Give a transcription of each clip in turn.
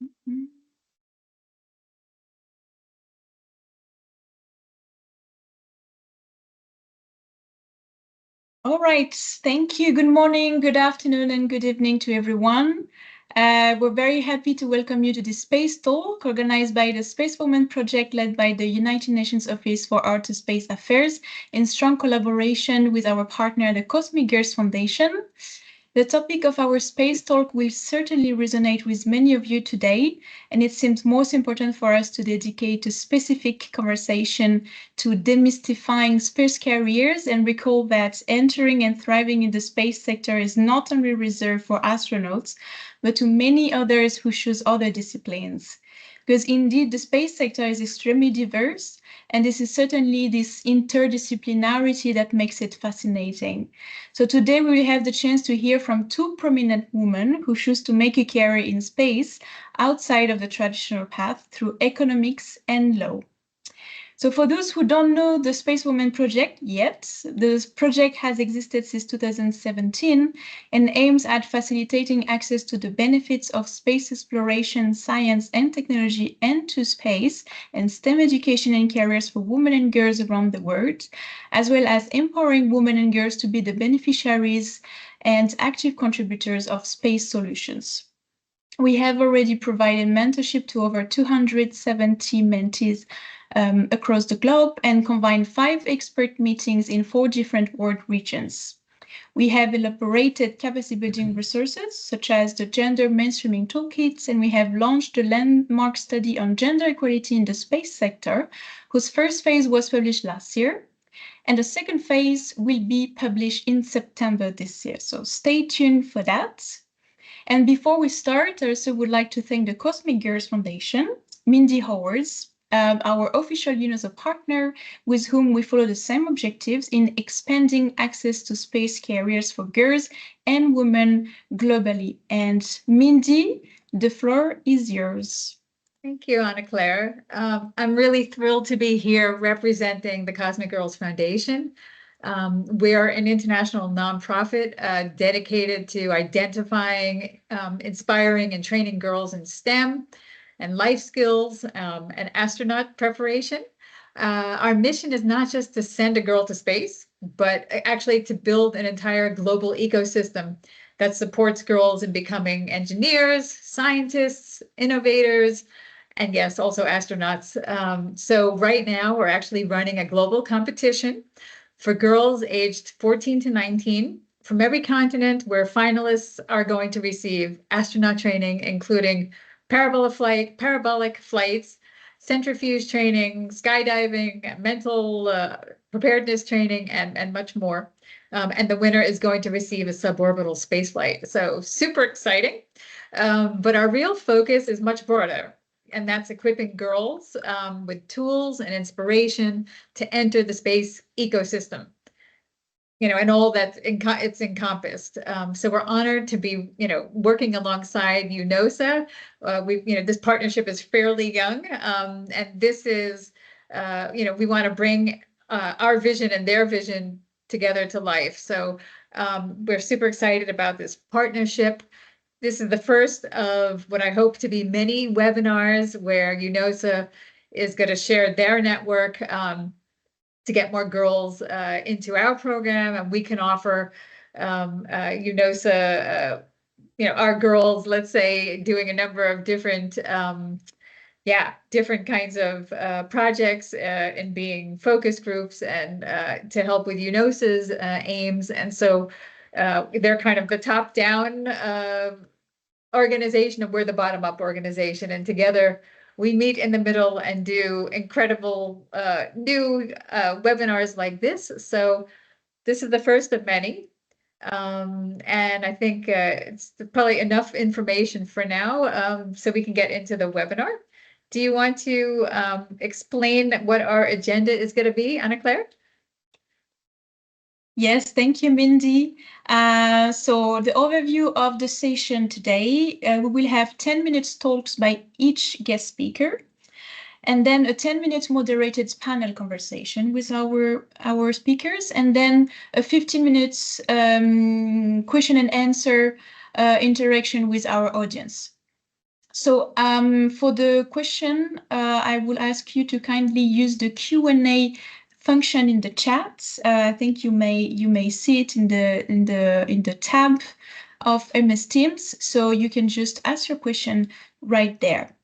Mhm. All right, thank you. Good morning, good afternoon, and good evening to everyone. We're very happy to welcome you to this Space Talk organized by the Space Women Project led by the United Nations Office for Outer Space Affairs in strong collaboration with our partner, the Cosmic Girls Foundation. The topic of our space talk will certainly resonate with many of you today, and it seems most important for us to dedicate a specific conversation to demystifying space careers and recall that entering and thriving in the space sector is not only reserved for astronauts, but to many others who choose other disciplines. Because indeed, the space sector is extremely diverse, and this is certainly this interdisciplinarity that makes it fascinating. So today we will have the chance to hear from two prominent women who choose to make a career in space outside of the traditional path through economics and law. So for those who don't know the Space Women Project yet, the project has existed since 2017 and aims at facilitating access to the benefits of space exploration, science and technology and to space and STEM education and careers for women and girls around the world, as well as empowering women and girls to be the beneficiaries and active contributors of space solutions. We have already provided mentorship to over 270 mentees across the globe and combined 5 expert meetings in 4 different world regions. We have elaborated capacity building resources such as the Gender Mainstreaming Toolkits, and we have launched a landmark study on gender equality in the space sector, whose first phase was published last year. And the second phase will be published in September this year. So stay tuned for that. And before we start, I also would like to thank the Cosmic Girls Foundation, Mindy Howards, our official UNOOSA partner, with whom we follow the same objectives in expanding access to space careers for girls and women globally. And Mindy, the floor is yours. Thank you, Anna Claire. I'm really thrilled to be here representing the Cosmic Girls Foundation. We're an international nonprofit dedicated to identifying, inspiring, and training girls in STEM and life skills and astronaut preparation. Our mission is not just to send a girl to space, but actually to build an entire global ecosystem that supports girls in becoming engineers, scientists, innovators, and yes, also astronauts. So right now we're actually running a global competition for girls aged 14 to 19 from every continent, where finalists are going to receive astronaut training, including parabolic flights, centrifuge training, skydiving, mental preparedness training, and much more. And the winner is going to receive a suborbital spaceflight. So super exciting. But our real focus is much broader, and that's equipping girls with tools and inspiration to enter the space ecosystem, and all that it's encompassed. So we're honored to be, working alongside UNOOSA. This partnership is fairly young, and this is, we want to bring our vision and their vision together to life. So we're super excited about this partnership. This is the first of what I hope to be many webinars where UNOOSA is going to share their network to get more girls into our program, and we can offer UNOOSA, our girls, let's say, doing a number of different different kinds of projects and being focus groups and to help with UNOOSA's aims. And so they're kind of the top-down organization, and we're the bottom-up organization. And together we meet in the middle and do incredible new webinars like this. So this is the first of many. And I think it's probably enough information for now, so we can get into the webinar. Do you want to explain what our agenda is going to be, Anna Claire? Yes, thank you, Mindy. So the overview of the session today, we will have 10 minutes talks by each guest speaker, and then a 10-minute moderated panel conversation with our speakers, and then a 15 minutes question and answer interaction with our audience. So for the question, I will ask you to kindly use the Q&A function in the chat. I think you may see it in the tab of MS Teams, so you can just ask your question right there.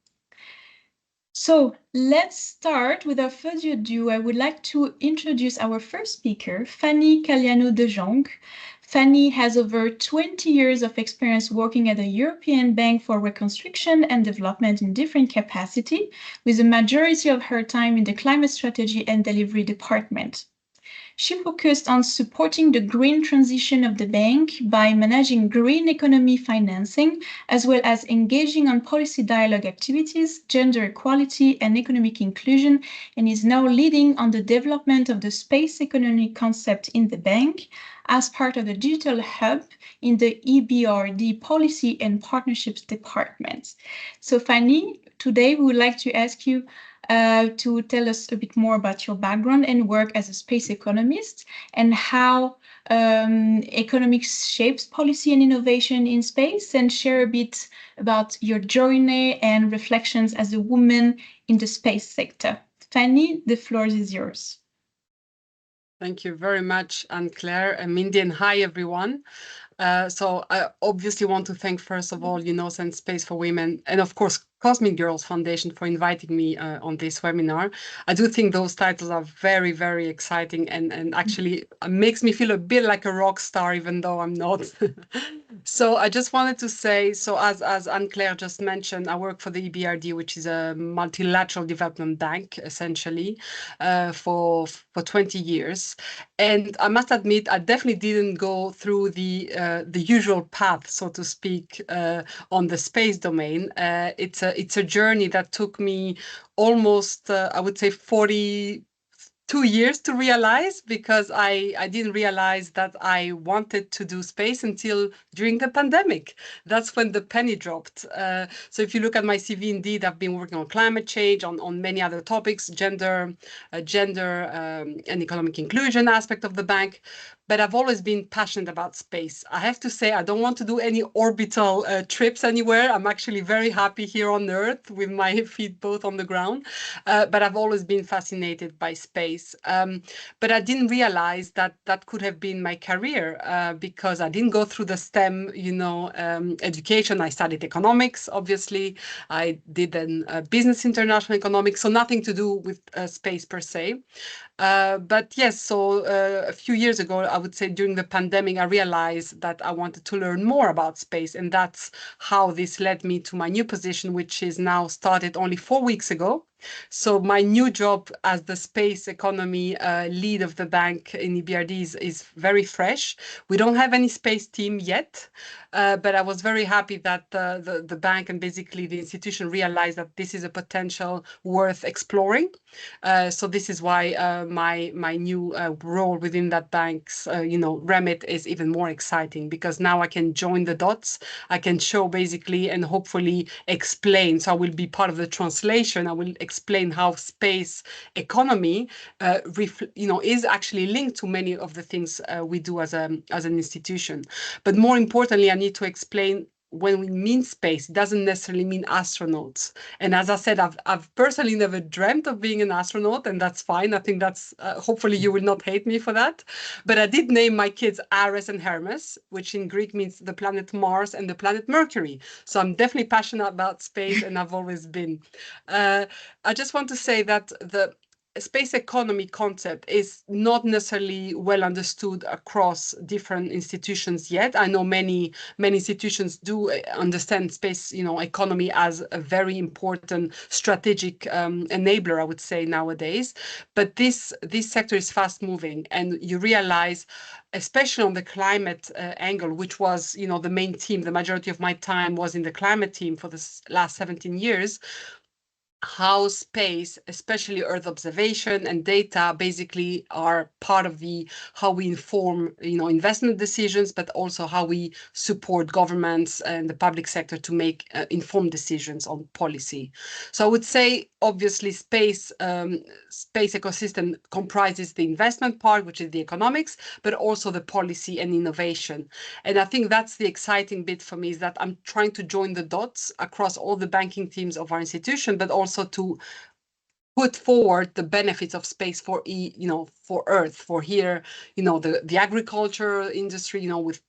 So let's start. Without further ado, I would like to introduce our first speaker, Fani Kallianou De Jong. Fani has over 20 years of experience working at the European Bank for Reconstruction and Development in different capacity, with the majority of her time in the Climate Strategy and Delivery Department. She focused on supporting the green transition of the bank by managing green economy financing, as well as engaging on policy dialogue activities, gender equality, and economic inclusion, and is now leading on the development of the space economy concept in the bank as part of the digital hub in the EBRD Policy and Partnerships Department. So Fani, today we would like to ask you to tell us a bit more about your background and work as a space economist and how economics shapes policy and innovation in space, and share a bit about your journey and reflections as a woman in the space sector. Fani, the floor is yours. Thank you very much, Anne-Claire and Mindy, and hi, everyone. So I obviously want to thank, first of all, UNOOSA and Space for Women, and of course, Cosmic Girls Foundation for inviting me on this webinar. I do think those titles are very, very exciting and actually makes me feel a bit like a rock star, even though I'm not. So I just wanted to say, so as Anne-Claire just mentioned, I work for the EBRD, which is a multilateral development bank, essentially, for 20 years. And I must admit, I definitely didn't go through the usual path, so to speak, on the space domain. It's a journey that took me almost, I would say, 42 years to realize, because I didn't realize that I wanted to do space until during the pandemic. That's when the penny dropped. So if you look at my CV, indeed, I've been working on climate change, on many other topics, gender and economic inclusion aspect of the bank. But I've always been passionate about space. I have to say, I don't want to do any orbital trips anywhere. I'm actually very happy here on Earth with my feet both on the ground. But I've always been fascinated by space. But I didn't realize that that could have been my career because I didn't go through the STEM, education. I studied economics, obviously. I did then business international economics, so nothing to do with space per se. But yes, so a few years ago, I would say during the pandemic, I realized that I wanted to learn more about space. And that's how this led me to my new position, which is now started only 4 weeks ago. So my new job as the space economy lead of the bank in EBRD is very fresh. We don't have any space team yet, but I was very happy that the bank and basically the institution realized that this is a potential worth exploring. So this is why my new role within that bank's remit is even more exciting, because now I can join the dots. I can show basically and hopefully explain. So I will be part of the translation. I will explain how space economy is actually linked to many of the things we do as an institution. But more importantly, I need to explain, when we mean space, it doesn't necessarily mean astronauts. And as I said, I've personally never dreamt of being an astronaut, and that's fine. I think that's, hopefully you will not hate me for that. But I did name my kids Ares and Hermes, which in Greek means the planet Mars and the planet Mercury. So I'm definitely passionate about space, and I've always been. I just want to say that the space economy concept is not necessarily well understood across different institutions yet. I know many institutions do understand space, economy as a very important strategic enabler, I would say, nowadays. But this sector is fast moving, and you realize, especially on the climate angle, which was, the main team. The majority of my time was in the climate team for the last 17 years. how space, especially Earth observation and data, basically are part of the how we inform, investment decisions, but also how we support governments and the public sector to make informed decisions on policy. So I would say, obviously, space ecosystem comprises the investment part, which is the economics, but also the policy and innovation. And I think that's the exciting bit for me, is that I'm trying to join the dots across all the banking teams of our institution, but also to put forward the benefits of space for for Earth, for here, the agriculture industry, with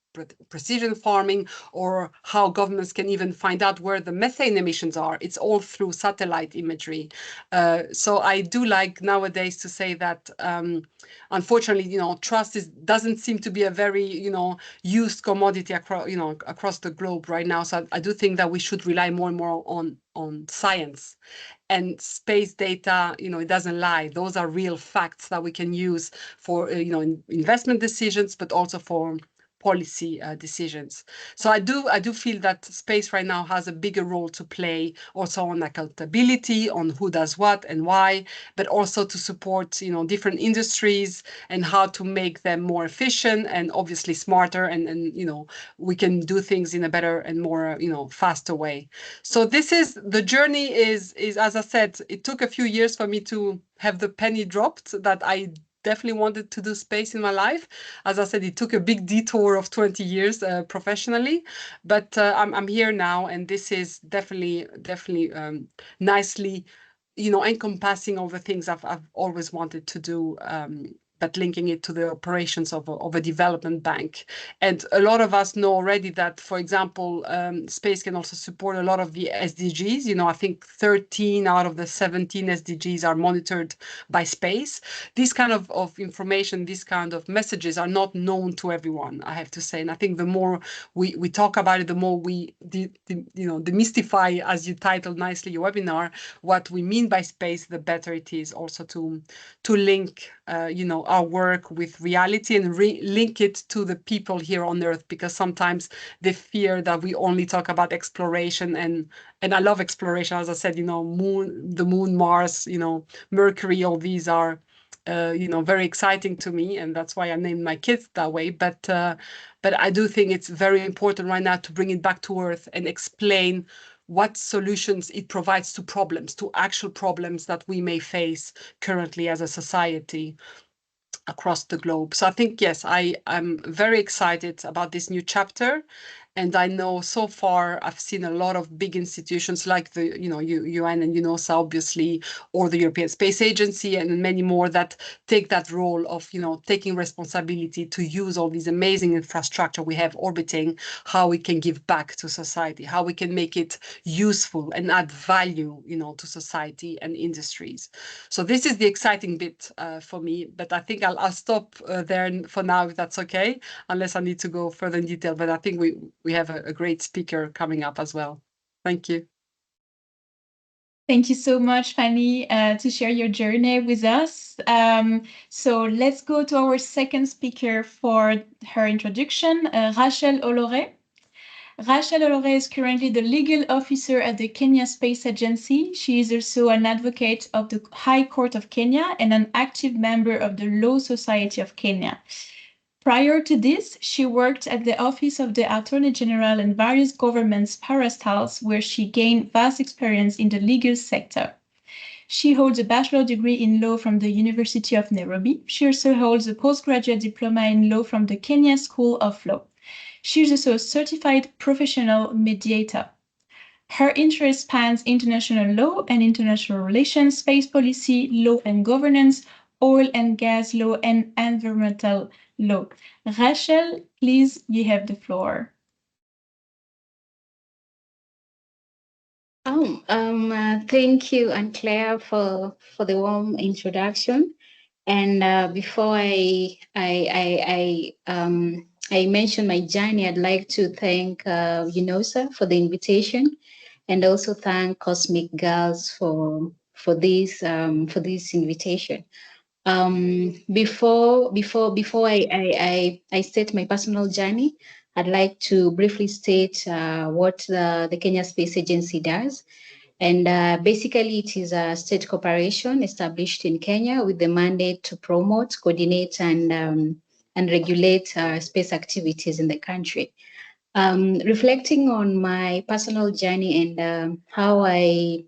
precision farming, or how governments can even find out where the methane emissions are. It's all through satellite imagery. So I do like nowadays to say that, unfortunately, trust doesn't seem to be a very, used commodity across the globe right now. So I do think that we should rely more and more on science. And space data, it doesn't lie. Those are real facts that we can use for, investment decisions, but also for policy decisions. So I do feel that space right now has a bigger role to play, also on accountability, on who does what and why, but also to support, different industries and how to make them more efficient and obviously smarter, and we can do things in a better and more, faster way. So this is the journey is as I said, it took a few years for me to have the penny dropped that I definitely wanted to do space in my life. As I said, it took a big detour of 20 years professionally, but I'm here now, and this is definitely nicely, encompassing all the things I've always wanted to do. But linking it to the operations of a development bank. And a lot of us know already that, for example, space can also support a lot of the SDGs. I think 13 out of the 17 SDGs are monitored by space. This kind of information, these kind of messages are not known to everyone, I have to say. And I think the more we talk about it, the more we demystify, as you titled nicely your webinar, what we mean by space, the better it is also to link our work with reality and link it to the people here on Earth, because sometimes they fear that we only talk about exploration, and I love exploration. As I said, the moon, Mars, Mercury, all these are very exciting to me, and that's why I named my kids that way. But I do think it's very important right now to bring it back to Earth and explain what solutions it provides to problems, to actual problems that we may face currently as a society across the globe. So I think, yes, I'm very excited about this new chapter. And I know so far I've seen a lot of big institutions like the UN and UNOOSA, obviously, or the European Space Agency, and many more that take that role of taking responsibility to use all these amazing infrastructure we have orbiting, how we can give back to society, how we can make it useful and add value to society and industries. So this is the exciting bit for me. But I think I'll stop there for now, if that's okay, unless I need to go further in detail. But I think we have a great speaker coming up as well. Thank you. Thank you so much, Fani, to share your journey with us. So let's go to our second speaker for her introduction, Rachael Olore. Rachael Olore is currently the legal officer at the Kenya Space Agency. She is also an advocate of the High Court of Kenya and an active member of the Law Society of Kenya. Prior to this, she worked at the Office of the Attorney General and various governments' parastatals, where she gained vast experience in the legal sector. She holds a bachelor's degree in law from the University of Nairobi. She also holds a postgraduate diploma in law from the Kenya School of Law. She is also a certified professional mediator. Her interest spans international law and international relations, space policy, law and governance, oil and gas law, and environmental law. Rachael, please, you have the floor. Thank you, Anne-Claire, for the warm introduction. And before I mention my journey, I'd like to thank UNOOSA for the invitation, and also thank Cosmic Girls for this invitation. Before I state my personal journey, I'd like to briefly state what the Kenya Space Agency does. And basically, it is a state corporation established in Kenya with the mandate to promote, coordinate, and regulate space activities in the country. Reflecting on my personal journey and how I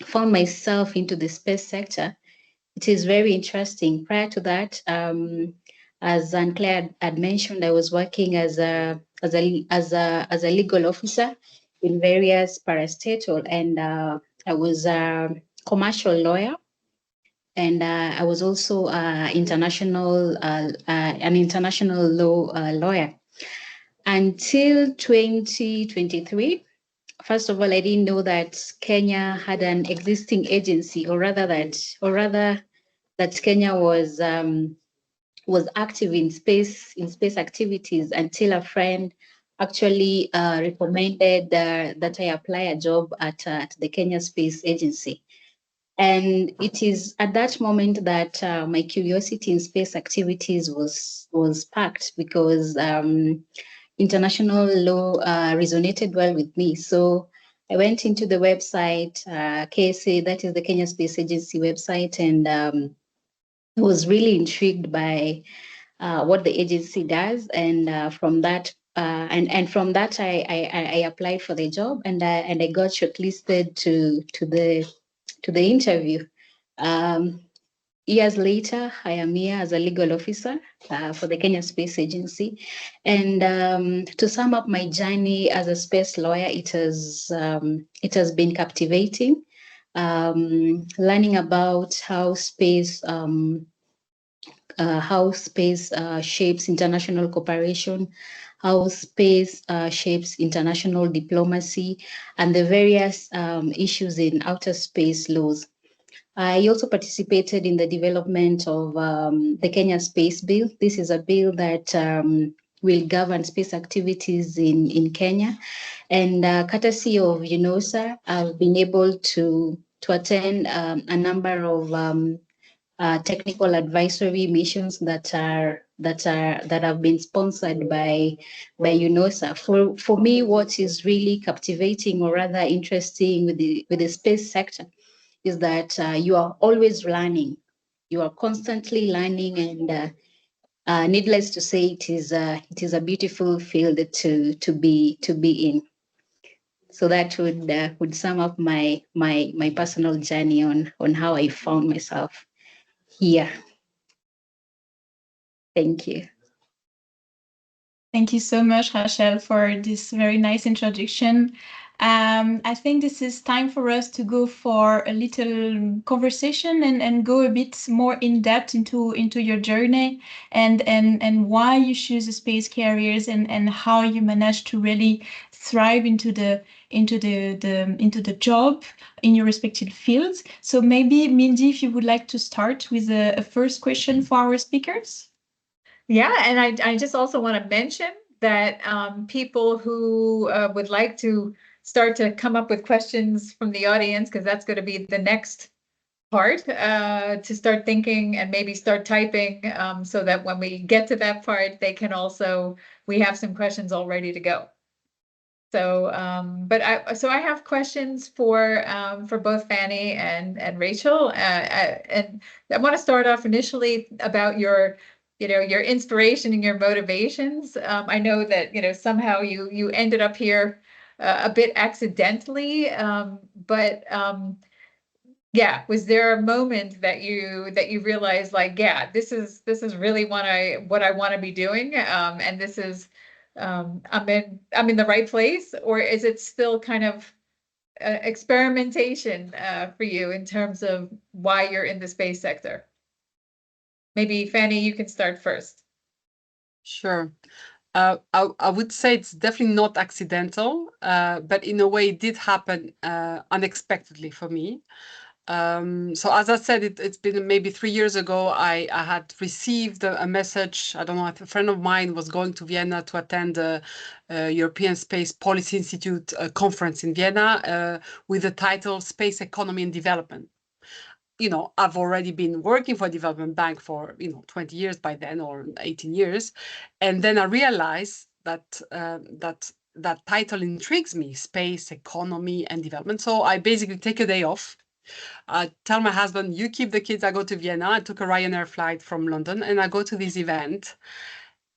found myself into the space sector, it is very interesting. Prior to that, as Anne-Claire had mentioned, I was working as a legal officer in various parastatal, and I was a commercial lawyer, and I was also an international law lawyer until 2023. First of all, I didn't know that Kenya had an existing agency, or rather that Kenya was active in space activities, until a friend actually recommended that I apply a job at the Kenya Space Agency. And it is at that moment that my curiosity in space activities was sparked, because international law resonated well with me. So I went into the website, KSA, that is the Kenya Space Agency website, and I was really intrigued by what the agency does. And from that, I applied for the job, and I got shortlisted to the interview. Years later, I am here as a legal officer for the Kenya Space Agency. And to sum up my journey as a space lawyer, it has been captivating, learning about how space shapes international cooperation, how space shapes international diplomacy, and the various issues in outer space laws. I also participated in the development of the Kenya Space Bill. This is a bill that will govern space activities in Kenya. And courtesy of UNOOSA, I've been able to attend a number of technical advisory missions that have been sponsored by UNOOSA. For me, what is really captivating, or rather interesting, with the space sector is that you are always learning. You are constantly learning, and needless to say, it is a beautiful field to be in. So that would sum up my personal journey on how I found myself here. Thank you. Thank you so much, Rachel, for this very nice introduction. I think this is time for us to go for a little conversation and go a bit more in depth into your journey and why you choose the space careers and how you managed to really thrive into the job in your respective fields. So maybe, Mindy, if you would like to start with a first question for our speakers. Yeah, and I just also want to mention that people who would like to start to come up with questions from the audience, because that's going to be the next part, to start thinking and maybe start typing, so that when we get to that part, we have some questions all ready to go. So, I have questions for both Fani and Rachael, and I want to start off initially about your inspiration and your motivations. I know that somehow you ended up here a bit accidentally, but yeah, was there a moment that you realized, like, yeah, this is really what I want to be doing, and this is I'm in the right place? Or is it still kind of experimentation for you in terms of why you're in the space sector? Maybe Fani, you can start first. Sure. I would say it's definitely not accidental, but in a way it did happen unexpectedly for me. So as I said, it's been maybe 3 years ago, I had received a message. I don't know, a friend of mine was going to Vienna to attend the European Space Policy Institute conference in Vienna with the title Space Economy and Development. I've already been working for a development bank for 20 years by then, or 18 years. And then I realized that that title intrigues me, space, economy, and development. So I basically take a day off. I tell my husband, you keep the kids, I go to Vienna. I took a Ryanair flight from London and I go to this event.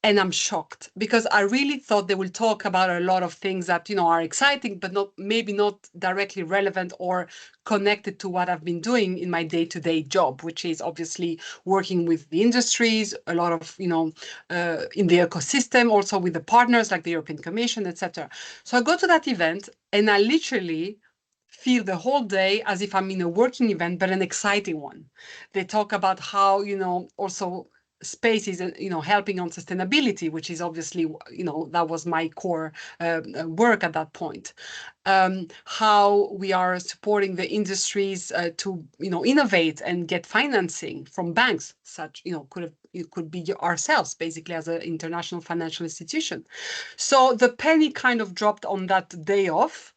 And I'm shocked because I really thought they will talk about a lot of things that, are exciting, but maybe not directly relevant or connected to what I've been doing in my day-to-day job, which is obviously working with the industries, a lot of, in the ecosystem, also with the partners like the European Commission, etc. So I go to that event and I literally feel the whole day as if I'm in a working event, but an exciting one. They talk about how, also space is, helping on sustainability, which is obviously, that was my core work at that point. How we are supporting the industries to, innovate and get financing from banks, such, it could be ourselves, basically, as an international financial institution. So the penny kind of dropped on that day off.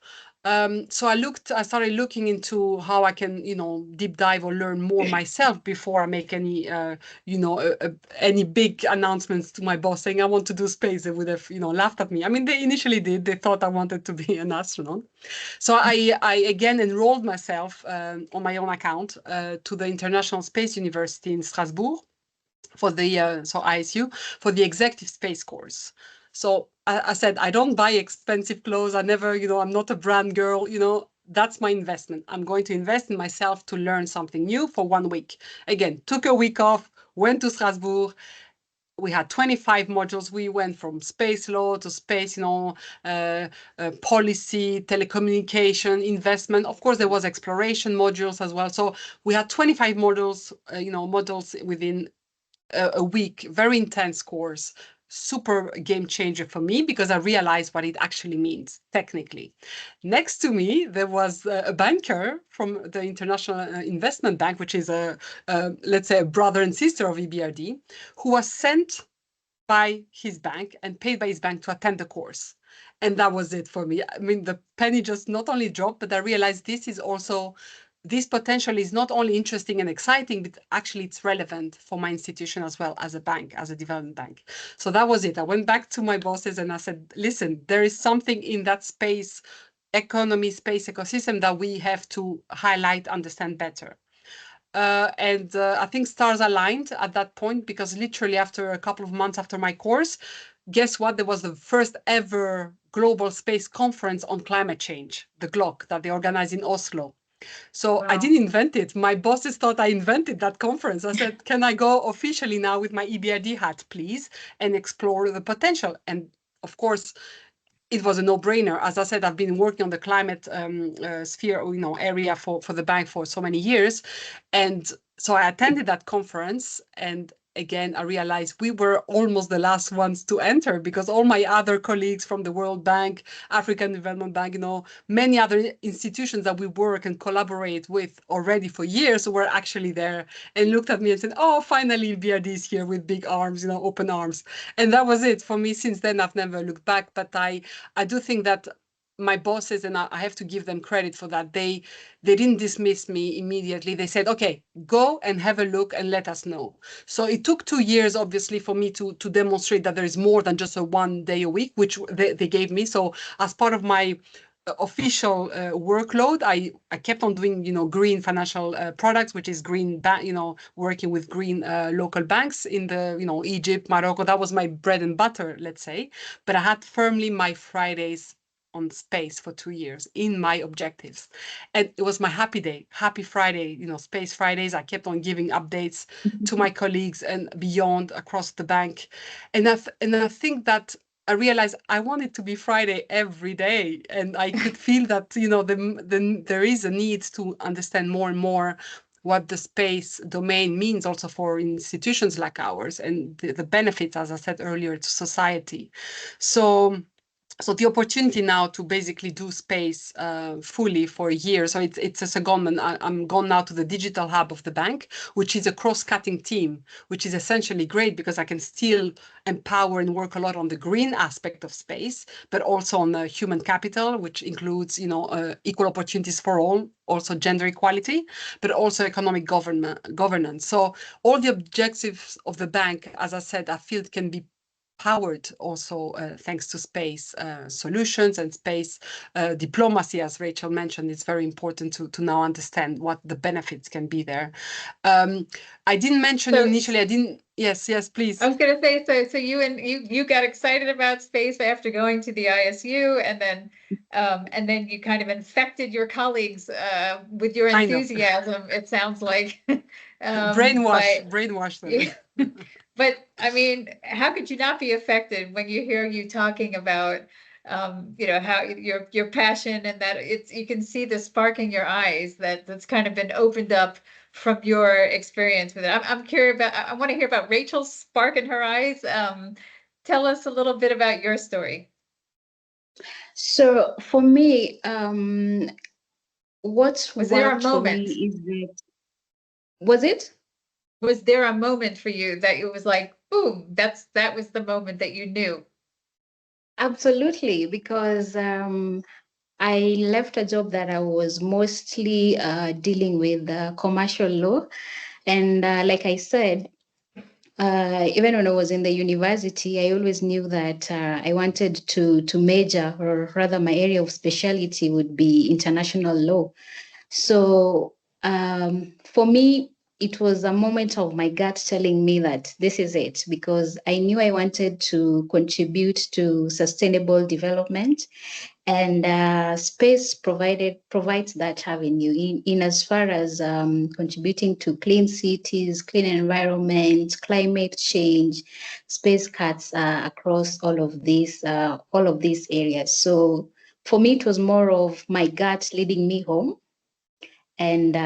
So I started looking into how I can, deep dive or learn more myself before I make any, any big announcements to my boss saying I want to do space. They would have, laughed at me. I mean, they initially did. They thought I wanted to be an astronaut. So I again enrolled myself on my own account to the International Space University in Strasbourg for the so ISU for the executive space course. So I said, I don't buy expensive clothes. I never, I'm not a brand girl, that's my investment. I'm going to invest in myself to learn something new for 1 week. Again, took a week off, went to Strasbourg. We had 25 modules. We went from space law to space, policy, telecommunication, investment. Of course, there was exploration modules as well. So we had 25 modules, modules within a week, very intense course, super game changer for me because I realized what it actually means technically. Next to me, there was a banker from the International Investment Bank, which is let's say a brother and sister of EBRD, who was sent by his bank and paid by his bank to attend the course. And that was it for me. I mean, the penny just not only dropped, but I realized this potential is not only interesting and exciting, but actually it's relevant for my institution as well as a bank, as a development bank. So that was it. I went back to my bosses and I said, listen, there is something in that space economy, space ecosystem that we have to highlight, understand better. And I think stars aligned at that point because literally after a couple of months after my course, guess what? There was the first ever global space conference on climate change, the GLOC, that they organized in Oslo. So wow. I didn't invent it. My bosses thought I invented that conference. I said, can I go officially now with my EBRD hat, please, and explore the potential? And of course, it was a no-brainer. As I said, I've been working on the climate sphere, area for the bank for so many years. And so I attended that conference and again, I realized we were almost the last ones to enter because all my other colleagues from the World Bank, African Development Bank, many other institutions that we work and collaborate with already for years were actually there and looked at me and said, oh, finally EBRD is here with big arms, open arms. And that was it for me. Since then, I've never looked back, but I do think that my bosses, and I have to give them credit for that, they didn't dismiss me immediately. They said, okay, go and have a look and let us know. So it took 2 years, obviously, for me to demonstrate that there is more than just a 1 day a week, which they gave me. So as part of my official workload, I kept on doing, green financial products, which is green, working with green local banks in the, Egypt, Morocco. That was my bread and butter, let's say. But I had firmly my Fridays on space for 2 years in my objectives. And it was my happy day, happy Friday, Space Fridays. I kept on giving updates to my colleagues and beyond across the bank. And I think that I realized I wanted to be Friday every day. And I could feel that, there is a need to understand more and more what the space domain means also for institutions like ours and the benefits, as I said earlier, to society. So the opportunity now to basically do space fully for a year. So it's a secondment. I'm gone now to the digital hub of the bank, which is a cross-cutting team, which is essentially great because I can still empower and work a lot on the green aspect of space, but also on the human capital, which includes, equal opportunities for all, also gender equality, but also economic governance. So all the objectives of the bank, as I said, I feel can be empowered also thanks to space solutions and space diplomacy, as Rachel mentioned. It's very important to now understand what the benefits can be there. I didn't mention initially, I didn't, yes, please. I was going to say, so you got excited about space after going to the ISU, and then you kind of infected your colleagues with your enthusiasm. It sounds like brainwash them. But I mean, how could you not be affected when you hear you talking about how your passion, and that you can see the spark in your eyes that's kind of been opened up from your experience with it. I'm curious about, I want to hear about Rachel's spark in her eyes. Tell us a little bit about your story. So for me, what's was there a worked for moment? me is that, was there a moment for you that it was like, boom, that was the moment that you knew? Absolutely, because I left a job that I was mostly dealing with commercial law. And like I said, even when I was in the university, I always knew that I wanted to major, or rather my area of specialty would be international law. So for me, it was a moment of my gut telling me that this is it, because I knew I wanted to contribute to sustainable development. And space provides that avenue in as far as contributing to clean cities, clean environment, climate change. Space cuts across all of these areas. So for me, it was more of my gut leading me home, and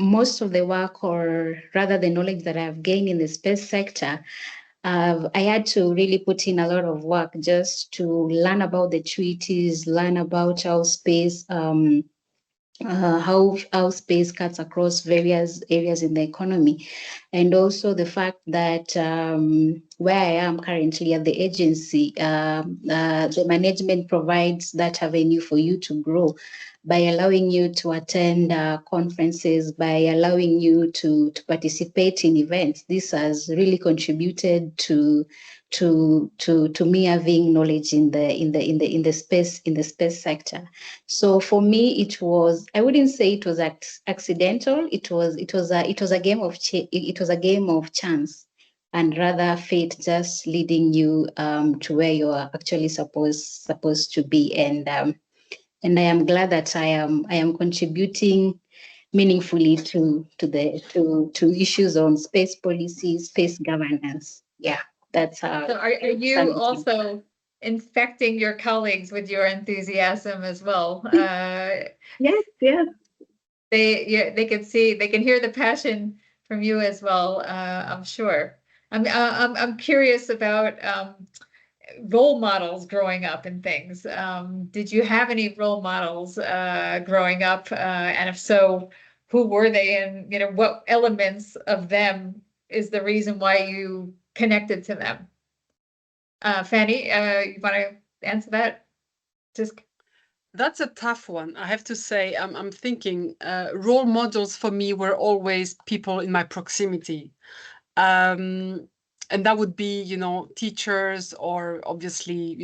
most of the work, or rather the knowledge that I've gained in the space sector, I had to really put in a lot of work just to learn about the treaties, learn about how space space cuts across various areas in the economy, and also the fact that where I am currently at the agency, the management provides that avenue for you to grow by allowing you to attend conferences, by allowing you to participate in events. This has really contributed to me having knowledge in the space sector. So for me, it was, I wouldn't say it was accidental. It was a game of chance, and rather fate just leading you to where you are actually supposed to be. And I am glad that I am contributing meaningfully to issues on space policy, space governance. Yeah, that's how. So are you also infecting your colleagues with your enthusiasm as well? Yes. They can hear the passion from you as well. I'm sure. I'm curious about role models growing up and things. Did you have any role models growing up? And if so, who were they, and what elements of them is the reason why you connected to them? Fani, you want to answer that? That's a tough one. I have to say, I'm thinking role models for me were always people in my proximity. And that would be, teachers, or obviously,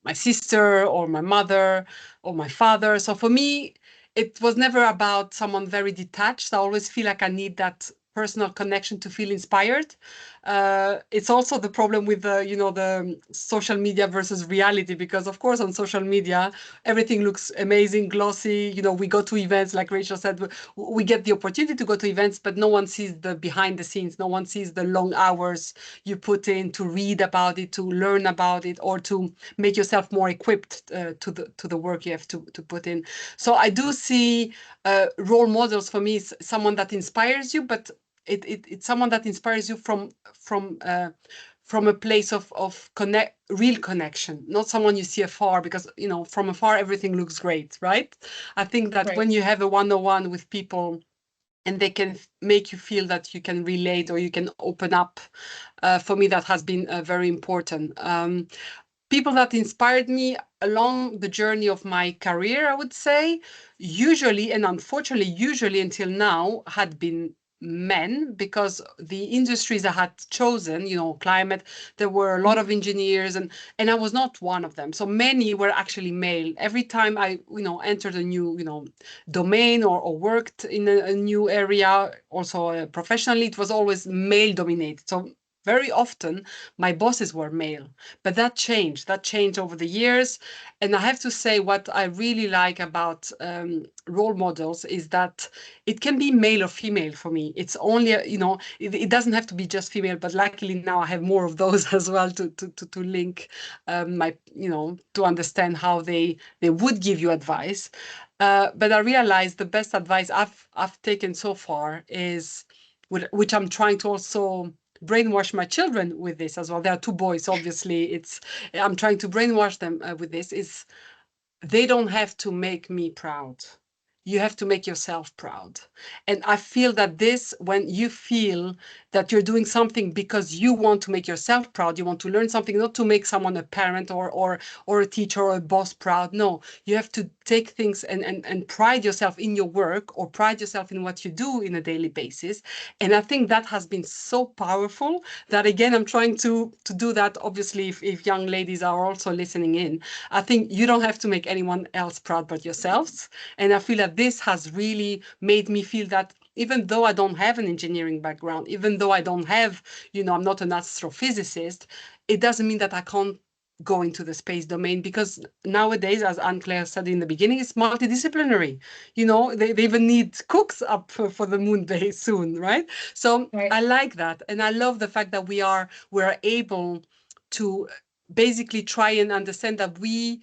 my sister or my mother or my father. So for me, it was never about someone very detached. I always feel like I need that personal connection to feel inspired. It's also the problem with the social media versus reality, because of course on social media everything looks amazing, glossy. We go to events, like Rachel said, we get the opportunity to go to events, but no one sees the behind the scenes. No one sees the long hours you put in to read about it, to learn about it, or to make yourself more equipped to the work you have to put in. So I do see role models for me is someone that inspires you, but it's someone that inspires you from a place of real connection, not someone you see afar, because from afar everything looks great, right? I think that when you have a one-on-one with people and they can make you feel that you can relate or you can open up, for me that has been very important. People that inspired me along the journey of my career, I would say, usually, and unfortunately, usually until now, had been men, because the industries I had chosen, you know, climate, there were a lot of engineers, and I was not one of them. So many were actually male. Every time I, you know, entered a new, you know, domain or worked in a new area, also professionally, it was always male dominated. So very often my bosses were male, but that changed over the years. And I have to say, what I really like about role models is that it can be male or female for me. It's only, you know, it doesn't have to be just female, but luckily now I have more of those as well to link my, you know, to understand how they would give you advice. But I realized the best advice I've taken so far is, which I'm trying to also brainwash my children with this as well. There are two boys, obviously. I'm trying to brainwash them with this. Is they don't have to make me proud. You have to make yourself proud. And I feel that this, when you feel that you're doing something because you want to make yourself proud, you want to learn something, not to make someone, a parent or a teacher or a boss, proud. No, you have to take things and pride yourself in your work, or pride yourself in what you do in a daily basis. And I think that has been so powerful that, again, I'm trying to do that. Obviously, if young ladies are also listening in, I think you don't have to make anyone else proud but yourselves. And I feel that this has really made me feel that even though I don't have an engineering background, even though I don't have, you know, I'm not an astrophysicist, it doesn't mean that I can't go into the space domain, because nowadays, as Anne-Claire said in the beginning, it's multidisciplinary. You know, they even need cooks up for the moon base soon, right? So Right. I like that. And I love the fact that we're able to basically try and understand that we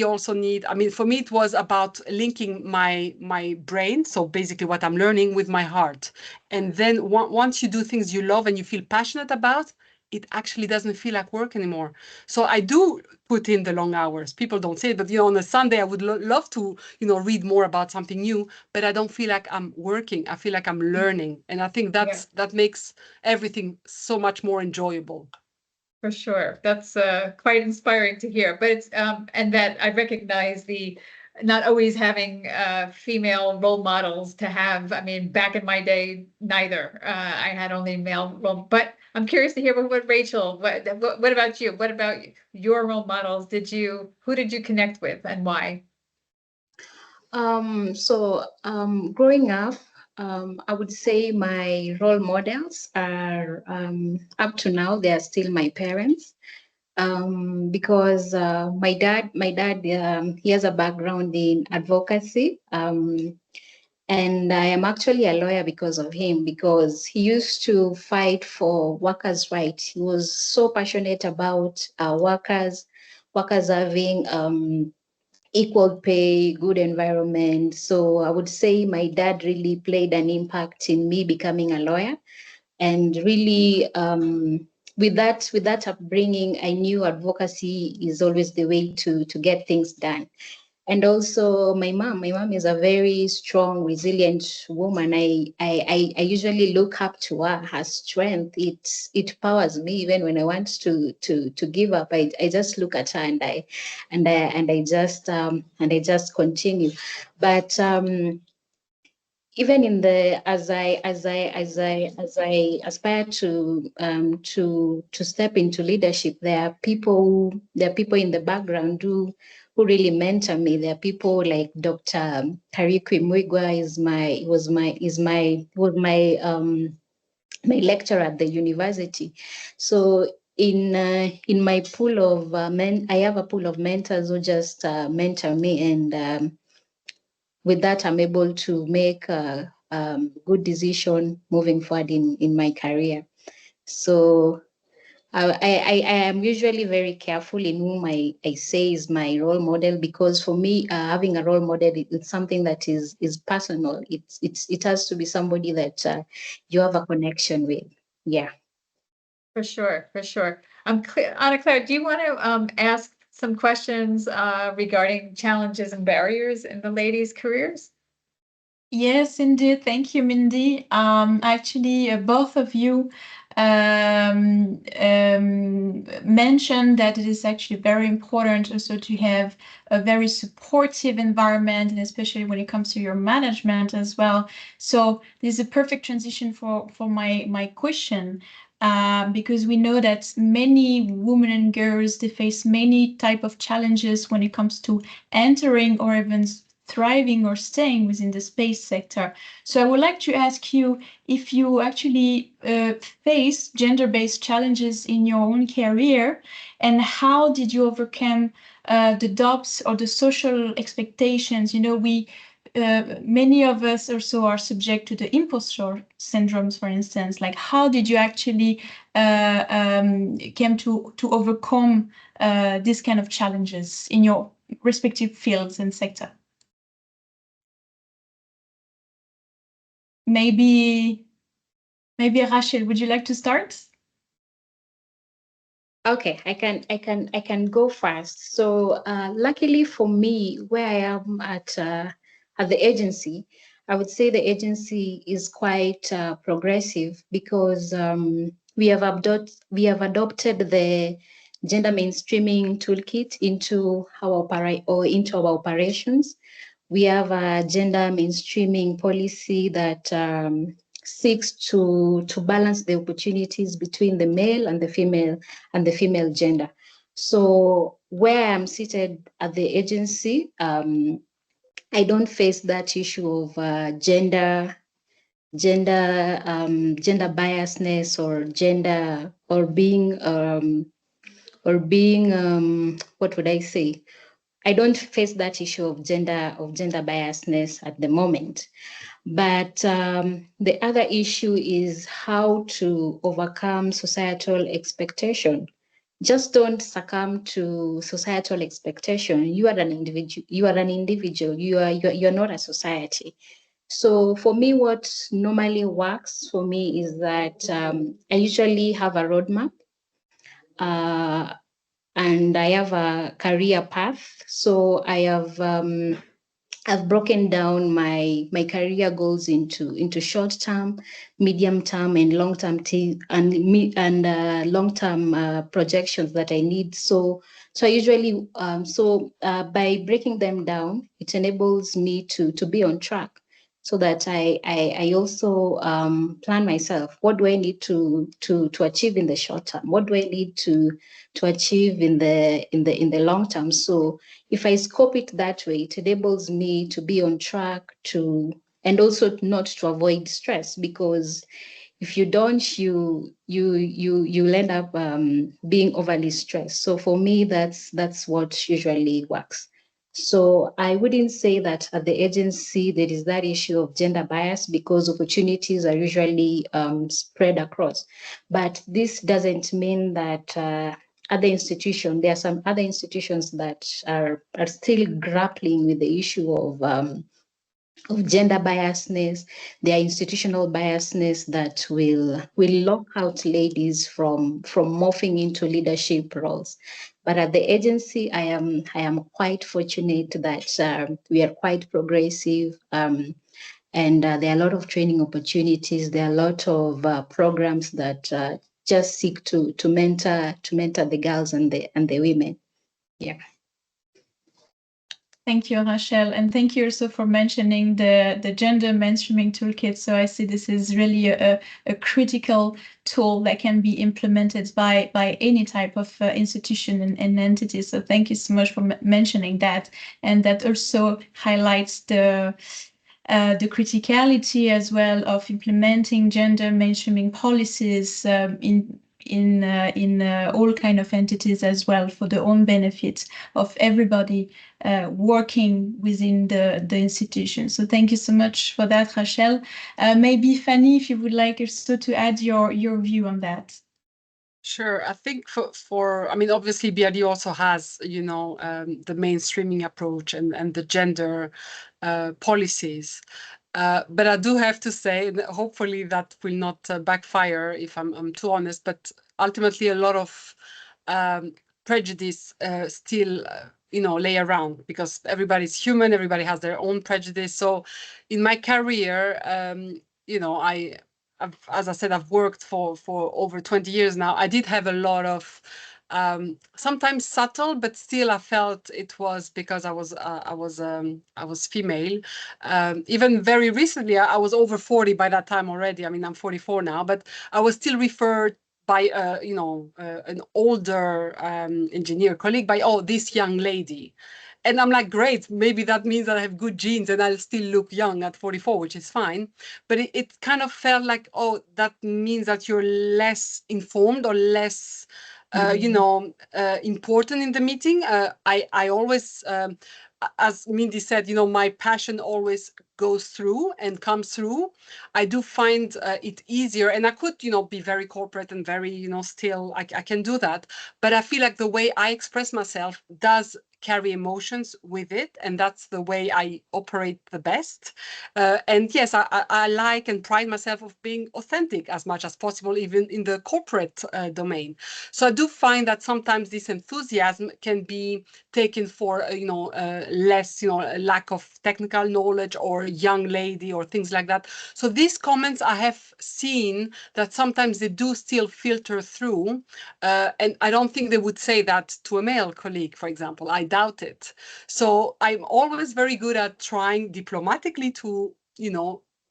also need, I mean, for me, it was about linking my brain, so basically what I'm learning, with my heart. And then once you do things you love and you feel passionate about, it actually doesn't feel like work anymore. So I do put in the long hours. People don't say it, but, you know, on a Sunday, I would love to, you know, read more about something new, but I don't feel like I'm working. I feel like I'm learning. And I think that makes everything so much more enjoyable. For sure. That's quite inspiring to hear. But it's and that I recognize the not always having female role models to have. I mean, back in my day, neither. I had only male role. But I'm curious to hear what Rachel. What about you? What about your role models? Who did you connect with, and why? Growing up, I would say my role models are, up to now, they are still my parents. Because my dad, he has a background in advocacy. And I am actually a lawyer because of him, because he used to fight for workers' rights. He was so passionate about workers having equal pay, good environment. So I would say my dad really played an impact in me becoming a lawyer. And really, with that upbringing, I knew advocacy is always the way to get things done. And also my mom is a very strong, resilient woman. I usually look up to her strength. It powers me even when I want to give up. I just look at her and I just continue. But even in the as I aspire to step into leadership, there are people in the background who really mentor me. There are people like Dr. Tariku Imwigwa was my lecturer at the university. So in my pool of I have a pool of mentors who just mentor me, and with that, I'm able to make a good decision moving forward in my career. So I am usually very careful in whom I say is my role model, because for me, having a role model, it's something that is personal. It has to be somebody that you have a connection with. Yeah. For sure, for sure. Anna-Claire, do you want to ask some questions regarding challenges and barriers in the ladies' careers? Yes, indeed. Thank you, Mindy. Actually, both of you mentioned that it is actually very important also to have a very supportive environment, and especially when it comes to your management as well. So this is a perfect transition for my question. Because we know that many women and girls, they face many type of challenges when it comes to entering or even thriving or staying within the space sector. So I would like to ask you if you actually face gender-based challenges in your own career, and how did you overcome the doubts or the social expectations? You know, many of us also are subject to the imposter syndromes, for instance. Like, how did you actually came to overcome these kind of challenges in your respective fields and sector? Maybe Rachel, would you like to start? Okay, I can go first. So luckily for me, where I am at the agency, I would say the agency is quite progressive, because we have adopted the gender mainstreaming toolkit into our operations. We have a gender mainstreaming policy that seeks to balance the opportunities between the male and the female gender. So where I'm seated at the agency, I don't face that issue of gender biasness or gender or being what would I say? I don't face that issue of gender biasness at the moment. But the other issue is how to overcome societal expectation. Just don't succumb to societal expectation. You are an individual. You are not a society. So for me, what normally works for me is that I usually have a roadmap. And I have a career path. So I've broken down my career goals into short term, medium term, and long term long term projections that I need. So I usually by breaking them down, it enables me to be on track, so that I also plan myself. What do I need to achieve in the short term? What do I need to achieve in the long term? So if I scope it that way, it enables me to be on track and also not to avoid stress, because if you don't, you'll end up being overly stressed. So for me, that's what usually works. So I wouldn't say that at the agency there is that issue of gender bias, because opportunities are usually spread across. But this doesn't mean that other institutions, there are some other institutions that are still grappling with the issue of gender biasness. There are institutional biasness that will lock out ladies from morphing into leadership roles. But at the agency, I am quite fortunate that we are quite progressive. And there are a lot of training opportunities. There are a lot of programs that just seek to mentor the girls and the women. Yeah. Thank you, Rachel, and thank you also for mentioning the gender mainstreaming toolkit. So I see this is really a critical tool that can be implemented by any type of institution and entity. So thank you so much for mentioning that, and that also highlights the criticality as well of implementing gender mainstreaming policies in all kind of entities as well, for the own benefit of everybody working within the institution. So thank you so much for that, Rachel. Maybe Fani, if you would like also to add your view on that. Sure. I think I mean, obviously EBRD also has, the mainstreaming approach and the gender policies. But I do have to say, hopefully that will not backfire if I'm too honest, but ultimately a lot of prejudice still, lay around, because everybody's human, everybody has their own prejudice. So in my career, as I said, I've worked for over 20 years now. I did have a lot of sometimes subtle, but still I felt it was because I was female. Even very recently, I was over 40 by that time already. I mean, I'm 44 now, but I was still referred by an older engineer colleague by, oh, this young lady. And I'm like, great, maybe that means that I have good genes and I'll still look young at 44, which is fine. But it kind of felt like, oh, that means that you're less informed or less, important in the meeting. I always, as Mindy said, my passion always goes through and comes through. I do find it easier, and I could, be very corporate and very, still, I can do that. But I feel like the way I express myself does carry emotions with it, and that's the way I operate the best. And yes, I like and pride myself of being authentic as much as possible, even in the corporate domain. So I do find that sometimes this enthusiasm can be taken for less, lack of technical knowledge or young lady or things like that. So these comments I have seen that sometimes they do still filter through, and I don't think they would say that to a male colleague, for example. I doubt it. So I'm always very good at trying diplomatically to,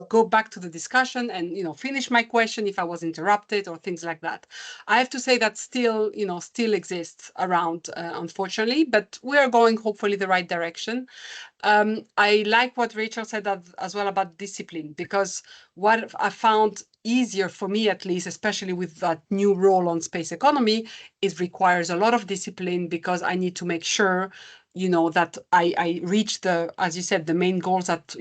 go back to the discussion and, finish my question if I was interrupted or things like that. I have to say that still, still exists around, unfortunately, but we are going hopefully the right direction. I like what Rachel said as well about discipline, because what I found easier for me, at least, especially with that new role on space economy, it requires a lot of discipline, because I need to make sure, that I reach as you said, the main goals that,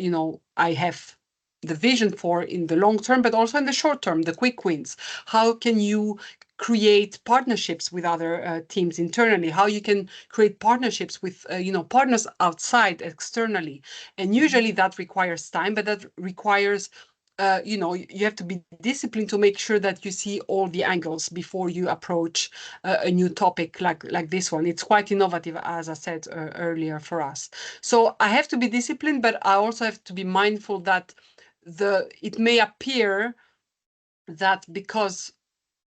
I have the vision for in the long term, but also in the short term, the quick wins. How can you create partnerships with other teams internally, how you can create partnerships with partners outside externally? And usually that requires time, but that requires you have to be disciplined to make sure that you see all the angles before you approach a new topic like this one. It's quite innovative, as I said earlier, for us. So I have to be disciplined, but I also have to be mindful that it may appear that because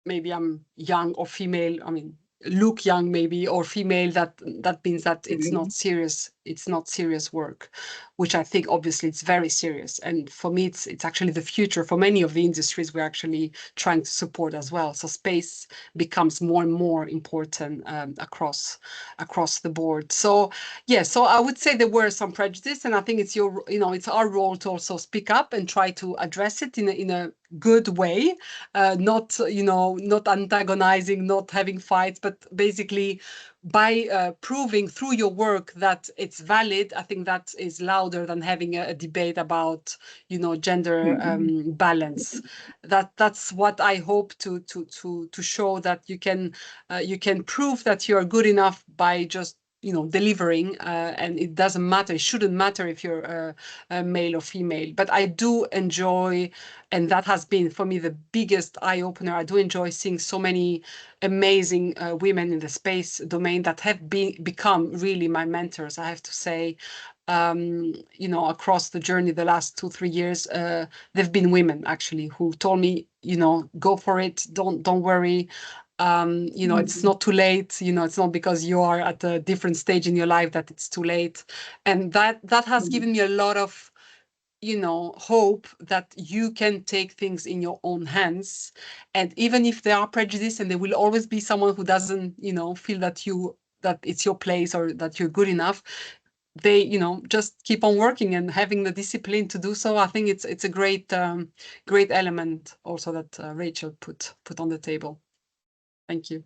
maybe I'm young or female, I mean, look young maybe, or female, that means that it's not serious. It's not serious work, which I think obviously it's very serious. And for me, it's actually the future for many of the industries we're actually trying to support as well. So space becomes more and more important across the board. So yeah, so I would say there were some prejudice, and I think it's it's our role to also speak up and try to address it in a good way, not not antagonizing, not having fights, but basically by proving through your work that it's valid. I think that is louder than having a debate about gender balance. That's what I hope to show, that you can prove that you are good enough by just delivering, and it doesn't matter. It shouldn't matter if you're a male or female. But I do enjoy, and that has been for me the biggest eye-opener, I do enjoy seeing so many amazing women in the space domain that have become really my mentors, I have to say. Across the journey, the last 2-3 years, there've been women actually who told me, go for it, don't worry. It's not too late. It's not because you are at a different stage in your life that it's too late. And that has given me a lot of, hope that you can take things in your own hands. And even if there are prejudice, and there will always be someone who doesn't, feel that it's your place or that you're good enough, they, just keep on working and having the discipline to do so. I think it's a great element also that Rachel put on the table. Thank you.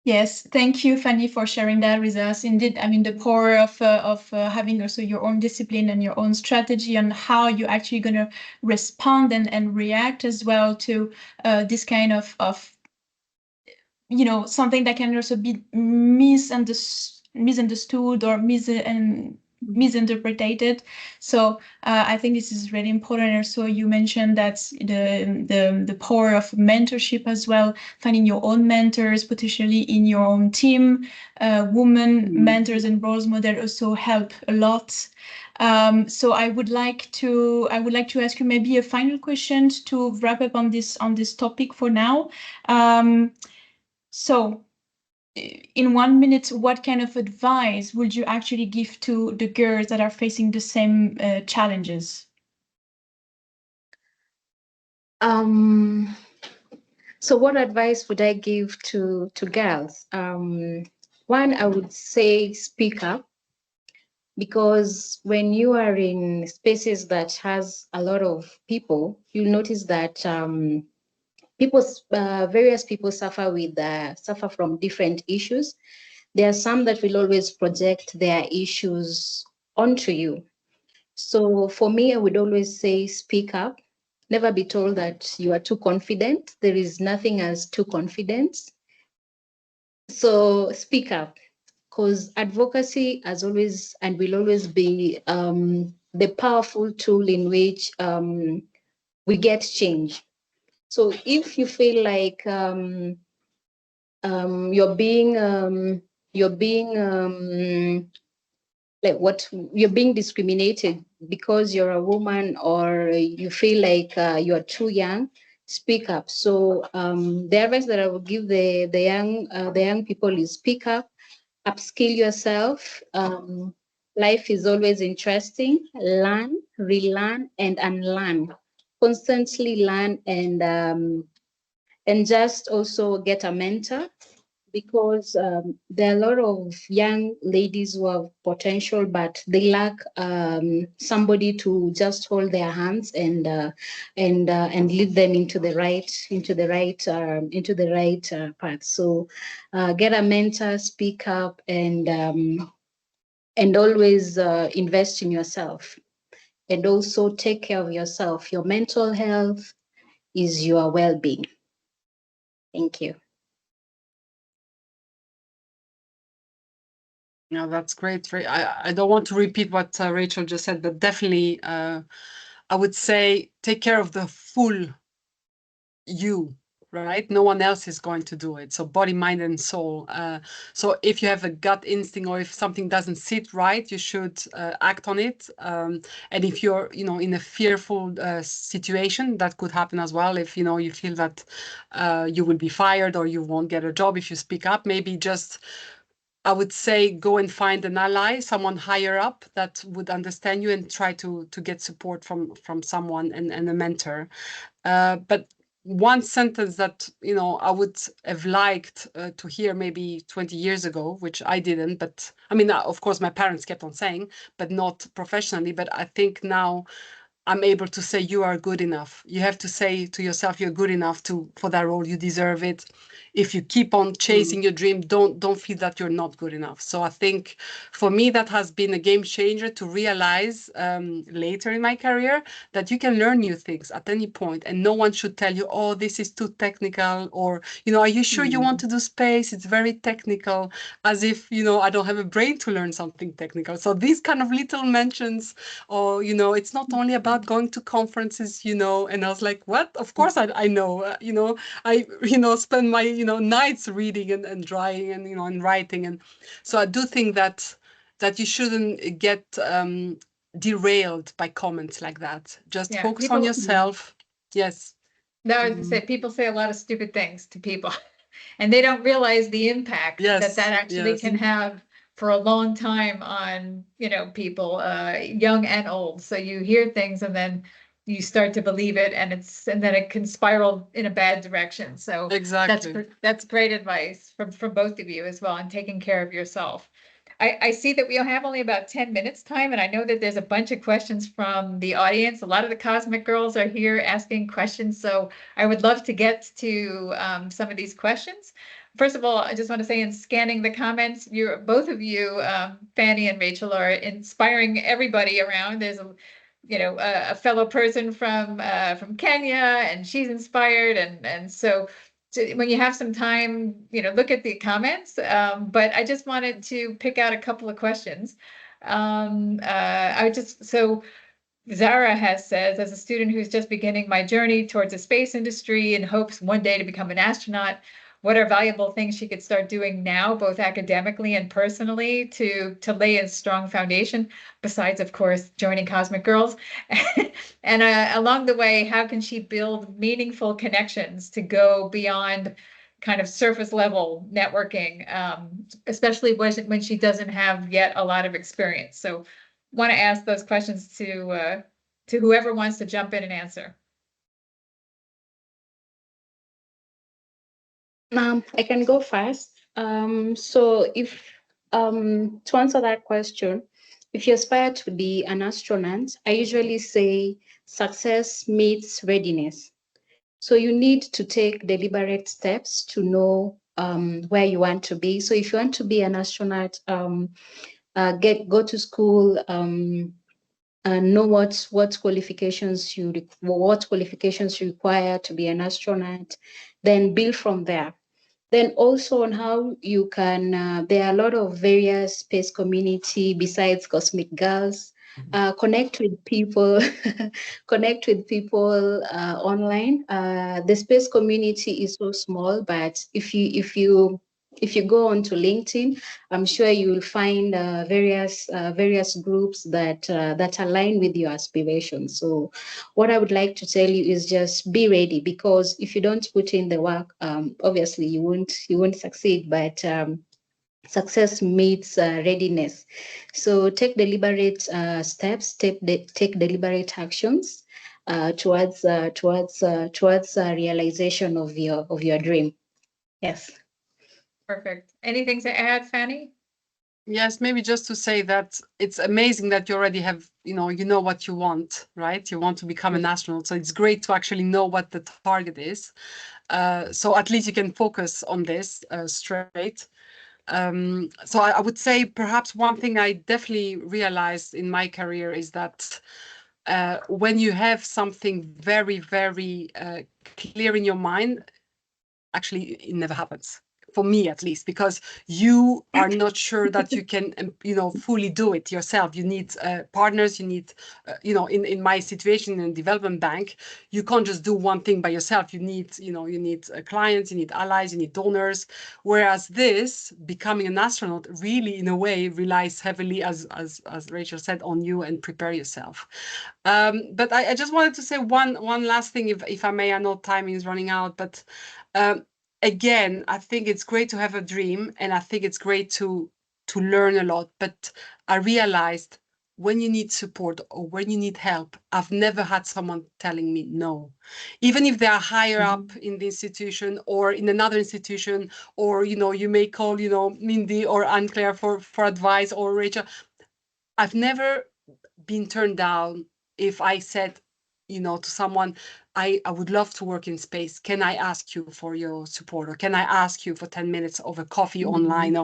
Yes, thank you, Fani, for sharing that with us. Indeed, I mean, the power of having also your own discipline and your own strategy on how you're actually going to respond and react as well to this kind of something that can also be misunderstood or misinterpreted. So I think this is really important. Also, you mentioned that the power of mentorship as well, finding your own mentors potentially in your own team. Women mentors and role models also help a lot. So I would like to ask you maybe a final question to wrap up on this topic for now. So in 1 minute, what kind of advice would you actually give to the girls that are facing the same challenges? So what advice would I give to girls? One, I would say speak up, because when you are in spaces that has a lot of people, you notice that various people suffer from different issues. There are some that will always project their issues onto you. So for me, I would always say speak up. Never be told that you are too confident. There is nothing as too confident. So speak up, because advocacy has always and will always be the powerful tool in which we get change. So if you feel like you're being discriminated because you're a woman, or you feel like you're too young, speak up. So the advice that I would give the young people is speak up, upskill yourself. Life is always interesting. Learn, relearn, and unlearn. Constantly learn, and just also get a mentor, because there are a lot of young ladies who have potential, but they lack somebody to just hold their hands and lead them into the right path. So get a mentor, speak up, and always invest in yourself, and also take care of yourself. Your mental health is your well-being. Thank you. Yeah, that's great. I don't want to repeat what Rachel just said, but definitely I would say take care of the full you, right? No one else is going to do it. So body, mind, and soul. So if you have a gut instinct, or if something doesn't sit right, you should act on it. And if you're, in a fearful situation, that could happen as well. If, you feel that you will be fired or you won't get a job if you speak up, maybe just, I would say, go and find an ally, someone higher up that would understand you, and try to get support from someone and a mentor. But one sentence that I would have liked to hear maybe 20 years ago, which I didn't, but I mean, of course, my parents kept on saying, but not professionally. But I think now I'm able to say you are good enough. You have to say to yourself you're good enough for that role. You deserve it. If you keep on chasing your dream, don't feel that you're not good enough. So I think for me that has been a game changer, to realize later in my career that you can learn new things at any point, and no one should tell you, oh, this is too technical, or are you sure you want to do space? It's very technical, as if I don't have a brain to learn something technical. So these kind of little mentions, or it's not only about going to conferences, and I was like, what? Of course I know, I spend my nights reading and drawing and and writing. And so I do think that you shouldn't get derailed by comments like that. Just focus on yourself. Yes. No, I say people say a lot of stupid things to people, and they don't realize the impact that actually can have for a long time on people, young and old. So you hear things and then you start to believe it, and then it can spiral in a bad direction. So exactly, that's great advice from both of you as well, and taking care of yourself. I see that we have only about 10 minutes time, and I know that there's a bunch of questions from the audience. A lot of the Cosmic Girls are here asking questions, so I would love to get to some of these questions. First of all, I just want to say, in scanning the comments, both of you, Fani and Rachel, are inspiring everybody around. There's a fellow person from Kenya, and she's inspired, and so when you have some time, look at the comments. But I just wanted to pick out a couple of questions. So Zara says, as a student who's just beginning my journey towards the space industry and hopes one day to become an astronaut, what are valuable things she could start doing now, both academically and personally, to lay a strong foundation, besides, of course, joining Cosmic Girls. And along the way, how can she build meaningful connections to go beyond kind of surface level networking, especially when she doesn't have yet a lot of experience. So want to ask those questions to whoever wants to jump in and answer. I can go first. So if to answer that question, if you aspire to be an astronaut, I usually say success meets readiness. So you need to take deliberate steps to know where you want to be. So if you want to be an astronaut, go to school, know what qualifications you require to be an astronaut, then build from there. Then also on how you can, there are a lot of various space community besides Cosmic Girls. Connect with people, connect with people online. The space community is so small, but if you go onto LinkedIn, I'm sure you will find various groups that align with your aspirations. So what I would like to tell you is just be ready, because if you don't put in the work, obviously you won't succeed. But success meets readiness. So take deliberate steps, take deliberate actions towards realization of your dream. Yes. Perfect. Anything to add, Fani? Yes, maybe just to say that it's amazing that you already have, you know what you want, right? You want to become an astronaut. So it's great to actually know what the target is. So at least you can focus on this straight. So I would say perhaps one thing I definitely realized in my career is that when you have something very, very clear in your mind, actually it never happens. For me, at least, because you are not sure that you can, fully do it yourself. You need partners. You need, in my situation in development bank, you can't just do one thing by yourself. You need, clients. You need allies. You need donors. Whereas this, becoming an astronaut, really, in a way, relies heavily, as Rachel said, on you and prepare yourself. But I just wanted to say one last thing, if I may. I know time is running out, but. Again, I think it's great to have a dream, and I think it's great to learn a lot. But I realized when you need support or when you need help, I've never had someone telling me no. Even if they are higher up in the institution or in another institution, or, you may call, Mindy or Anne-Claire for advice, or Rachel. I've never been turned down if I said, to someone, I would love to work in space. Can I ask you for your support? Or can I ask you for 10 minutes of a coffee online?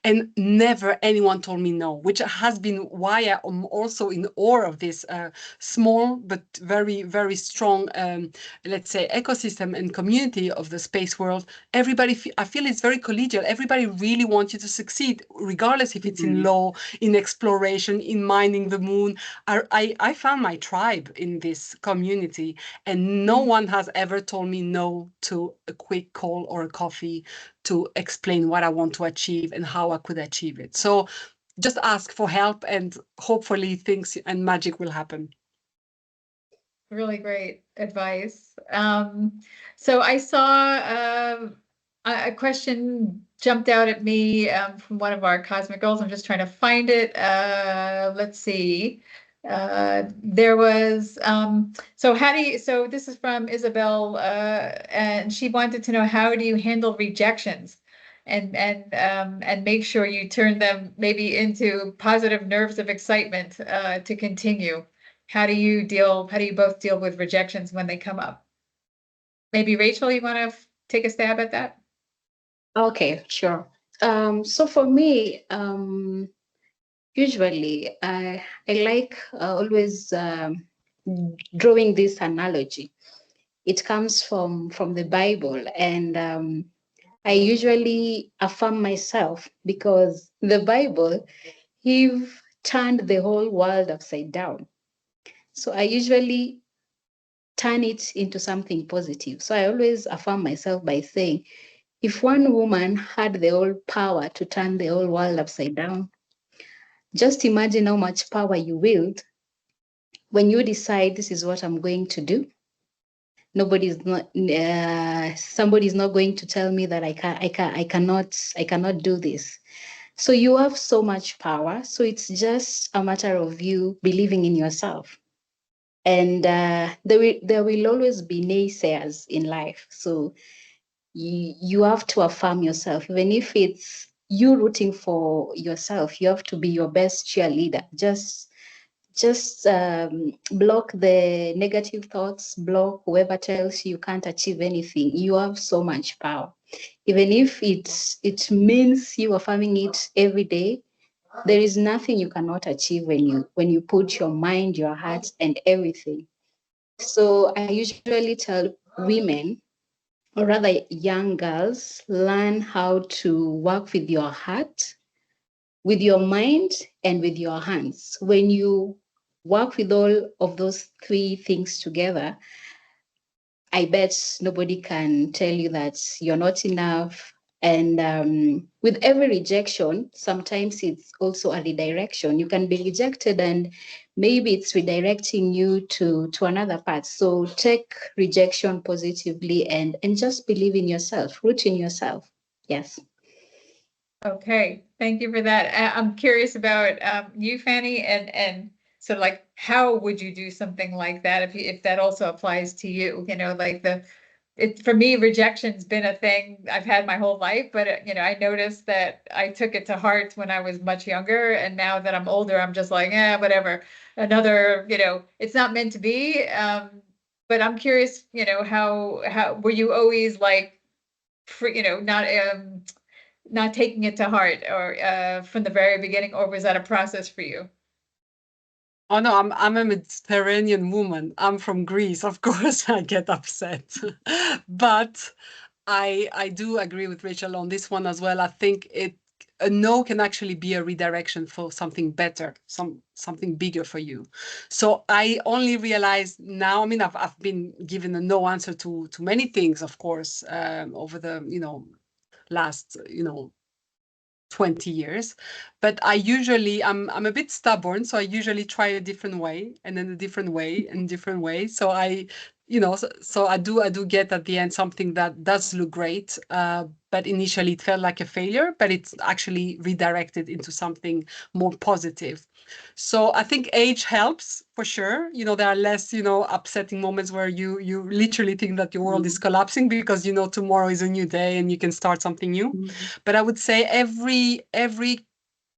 And never anyone told me no, which has been why I am also in awe of this small but very, very strong, let's say, ecosystem and community of the space world. Everybody, I feel it's very collegial. Everybody really wants you to succeed, regardless if it's in law, in exploration, in mining the moon. I found my tribe in this community, and no one has ever told me no to a quick call or a coffee to explain what I want to achieve and how I could achieve it. So just ask for help, and hopefully things and magic will happen. Really great advice. So I saw a question jumped out at me from one of our Cosmic Girls. I'm just trying to find it. Let's see. There was so this is from Isabel, and she wanted to know, how do you handle rejections and make sure you turn them maybe into positive nerves of excitement to continue? How do you both deal with rejections when they come up? Maybe Rachel, you want to take a stab at that? Okay, sure. So for me, usually I like always drawing this analogy. It comes from the Bible, and I usually affirm myself, because the Bible, Eve turned the whole world upside down. So I usually turn it into something positive. So I always affirm myself by saying, if one woman had the whole power to turn the whole world upside down, just imagine how much power you wield when you decide this is what I'm going to do. Somebody's not going to tell me that I cannot do this. So you have so much power. So it's just a matter of you believing in yourself. And there will always be naysayers in life. So you have to affirm yourself, even if it's you rooting for yourself. You have to be your best cheerleader. Just block the negative thoughts, block whoever tells you can't achieve anything. You have so much power. Even if it means you affirming it every day, there is nothing you cannot achieve when you put your mind, your heart, and everything. So I usually tell women, or rather young girls, learn how to work with your heart, with your mind, and with your hands. When you work with all of those three things together, I bet nobody can tell you that you're not enough. And with every rejection, sometimes it's also a redirection. You can be rejected and maybe it's redirecting you to another path. So take rejection positively and just believe in yourself, root in yourself. Yes. Okay, thank you for that. I'm curious about you, Fani, and so like, how would you do something like that if that also applies to you? You know, like for me, rejection's been a thing I've had my whole life, but I noticed that I took it to heart when I was much younger, and now that I'm older, I'm just like, whatever. Another, it's not meant to be. But I'm curious, how were you always like, not taking it to heart, or from the very beginning, or was that a process for you? Oh no, I'm a Mediterranean woman. I'm from Greece. Of course, I get upset. But I do agree with Rachel on this one as well. I think a no can actually be a redirection for something better, something bigger for you. So I only realized now, I mean, I've been given a no answer to many things, of course, over the, last, 20 years, but I'm a bit stubborn, so I usually try a different way and then a different way and different way. So so I do get at the end something that does look great, but initially it felt like a failure, but it's actually redirected into something more positive. So I think age helps for sure. There are less, upsetting moments where you literally think that your world is collapsing because tomorrow is a new day and you can start something new. But I would say every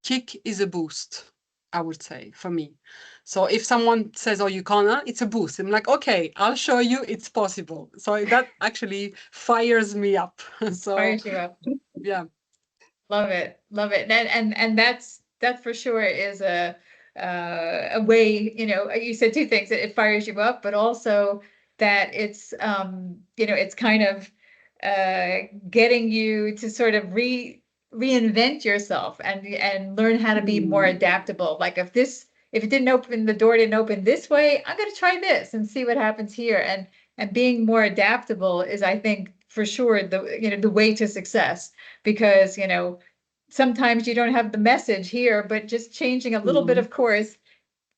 kick is a boost, I would say, for me. So if someone says, "Oh, you can't," it's a boost. I'm like, okay, I'll show you it's possible. So that actually fires me up. So Fires you up. yeah. Love it, love it. And that for sure is a way, you said two things: that it fires you up, but also that it's it's kind of getting you to sort of reinvent yourself and learn how to be more adaptable. Like if it didn't open, the door didn't open this way, I'm going to try this and see what happens here. And being more adaptable is, I think, for sure the way to success, because sometimes you don't have the message here, but just changing a little bit of course,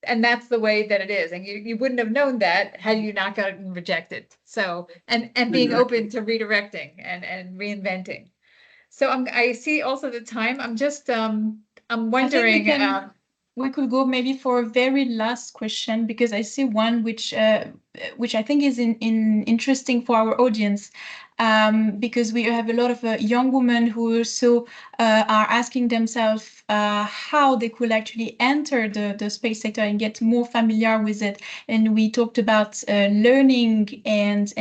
and that's the way that it is. And you wouldn't have known that had you not gotten rejected. So and being open to redirecting and reinventing. So I see also the time. I'm just I'm wondering. We could go maybe for a very last question, because I see one which I think is interesting for our audience, because we have a lot of young women who also are asking themselves how they could actually enter the space sector and get more familiar with it. And we talked about learning and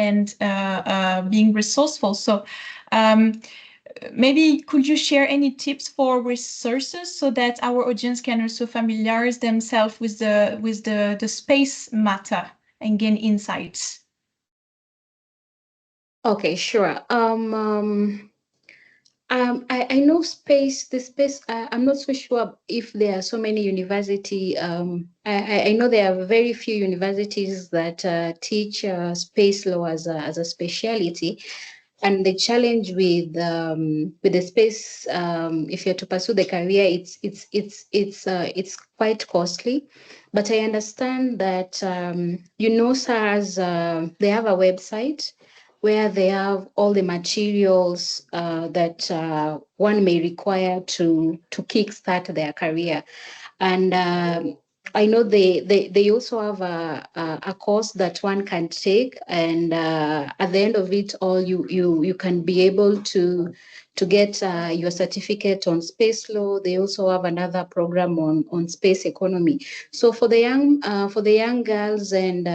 being resourceful. So maybe could you share any tips for resources so that our audience can also familiarize themselves with the space matter and gain insights? Okay, sure. I know the space. I'm not so sure if there are so many university. I know there are very few universities that teach space law as a specialty. And the challenge with the space, if you're to pursue the career, it's quite costly. But I understand that UNOOSA has they have a website where they have all the materials that one may require to kickstart their career. And I know they also have a course that one can take, and at the end of it all, you can be able to get your certificate on space law. They also have another program on space economy. So for the young girls and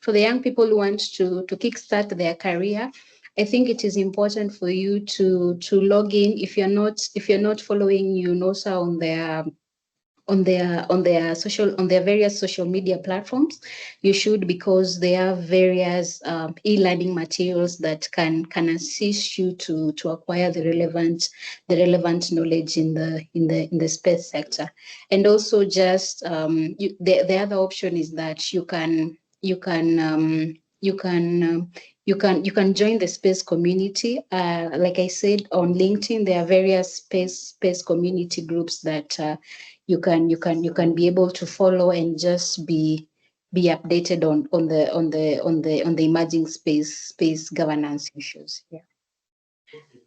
for the young people who want to kickstart their career, I think it is important for you to log in. If you're not following UNOOSA on their various social media platforms, you should, because they have various e-learning materials that can assist you to acquire the relevant knowledge in the space sector. And also just the other option is that you can join the space community. Like I said, on LinkedIn, there are various space community groups that you can be able to follow and just be updated on the emerging space governance issues. Yeah.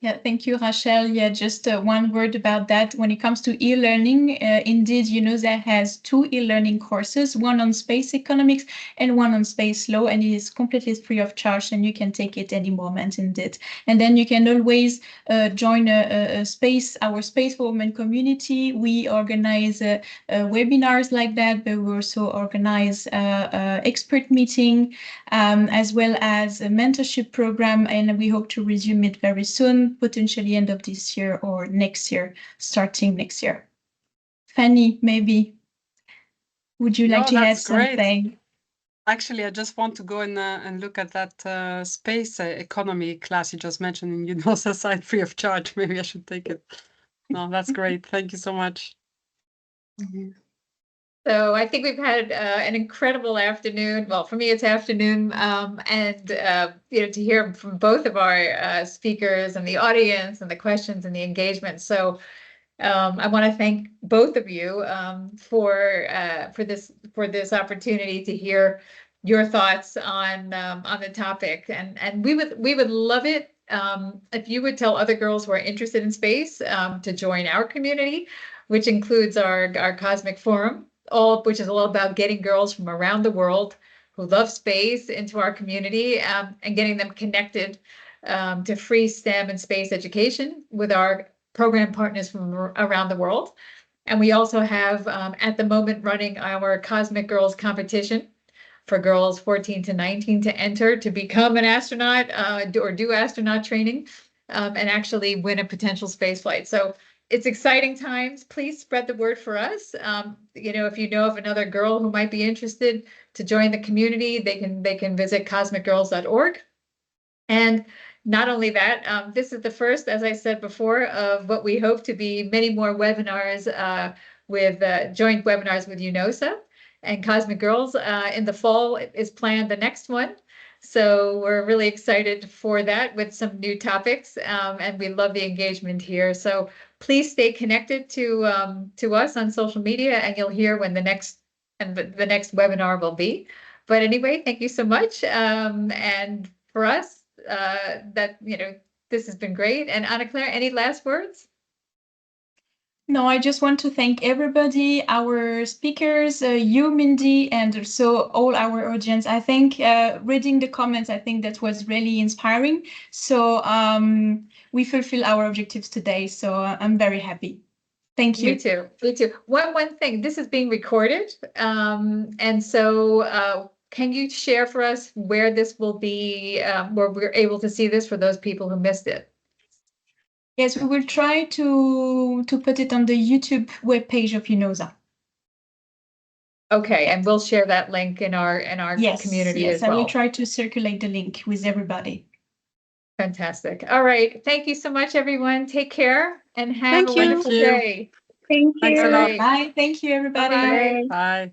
Yeah, thank you, Rachel. Yeah, just one word about that. When it comes to e-learning, indeed, UNOOSA has 2 e-learning courses, one on space economics and one on space law, and it is completely free of charge, and you can take it any moment, indeed. And then you can always join our Space for Women community. We organize webinars like that, but we also organize expert meeting, as well as a mentorship program, and we hope to resume it very soon, potentially end of this year or next year, starting next year. Fani, maybe, would you like to add something? Actually, I just want to go and look at that space economy class you just mentioned in UNOOSA site, free of charge. Maybe I should take it. No, that's great. Thank you so much. Mm-hmm. So I think we've had an incredible afternoon. Well, for me, it's afternoon, and to hear from both of our speakers and the audience and the questions and the engagement. So I want to thank both of you for this opportunity to hear your thoughts on the topic, and we would love it if you would tell other girls who are interested in space to join our community, which includes our Cosmic Forum, which is all about getting girls from around the world who love space into our community and getting them connected to free STEM and space education with our program partners from around the world. And we also have at the moment running our Cosmic Girls competition for girls 14 to 19 to enter to become an astronaut or do astronaut training and actually win a potential space flight. So it's exciting times. Please spread the word for us. If you know of another girl who might be interested to join the community, they can visit cosmicgirls.org. And not only that, this is the first, as I said before, of what we hope to be many more webinars with joint webinars with UNOOSA and Cosmic Girls. In the fall is planned the next one. So we're really excited for that with some new topics, and we love the engagement here. So please stay connected to us on social media, and you'll hear when the next webinar will be. But anyway, thank you so much. And for us, this has been great. And Anna Claire, any last words? No, I just want to thank everybody, our speakers, you, Mindy, and also all our audience. I think reading the comments, I think that was really inspiring. So we fulfill our objectives today. So I'm very happy. Thank you. Me too. Me too. One thing, this is being recorded. And so can you share for us where this will be, where we're able to see this for those people who missed it? Yes, we will try to put it on the YouTube webpage of UNOOSA. Okay, and we'll share that link in our community as well. Yes, I will try to circulate the link with everybody. Fantastic. All right. Thank you so much, everyone. Take care and have a wonderful day. Thank you. Thanks a lot. Bye. Thank you, everybody. Bye-bye. Bye.